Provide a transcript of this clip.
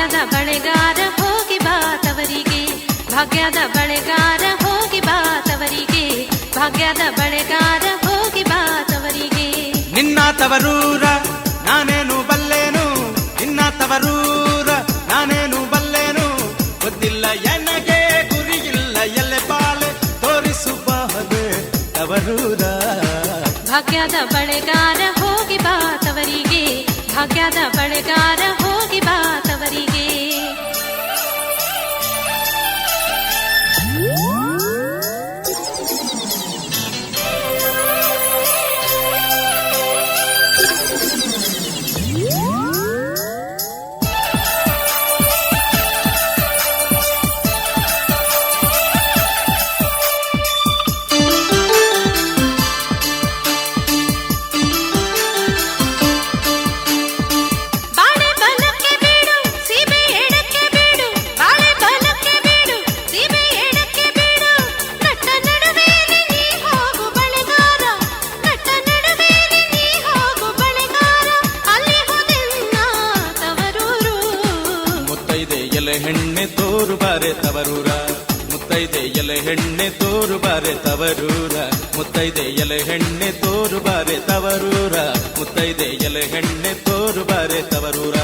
ಭಾಗ್ಯದ ಬಳೆಗಾರ ಹೋಗಿ ಬಾ ತವರಿಗೆ, ಭಾಗ್ಯದ ಬಳೆಗಾರ ಹೋಗಿ ಬಾ ತವರಿಗೆ, ಭಾಗ್ಯದ ಬಳೆಗಾರ ಹೋಗಿ ಬಾ ತವರಿಗೆ. ನಿನ್ನ ತವರೂರ ನಾನೇನು ಬಲ್ಲೇನು, ನಿನ್ನ ತವರೂರ ನಾನೇನು ಬಲ್ಲೇನು, ಗೊತ್ತಿಲ್ಲ ಎನಗೆ ಗುರಿಯಿಲ್ಲ ಎಲೆ ಬಾಳೆ ತೋರಿಸುಬಾದೆ ತವರೂರ. ಭಾಗ್ಯದ ಬಳೆಗಾರ ಹೋಗಿ ಬಾ ತವರಿಗೆ, ಭಾಗ್ಯದ ಬಳೆಗಾರ ಹೋಗಿ ಬಾ ತವರಿಗೆ. ಎಲೆ ಹೆಣ್ಣೆ ತೋರು ಬಾರೆ ತವರೂರ, ಮುತ್ತೈದೆ ಎಲೆ ಹೆಣ್ಣೆ ತೋರು ಬಾರೆ ತವರೂರ, ಮುತ್ತೈದೆ ಎಲೆ ಹೆಣ್ಣೆ ತೋರು ಬಾರೆ ತವರೂರ, ಮುತ್ತೈದೆ ಎಲೆ ಹೆಣ್ಣೆ ತೋರು ಬಾರೆ ತವರೂರ.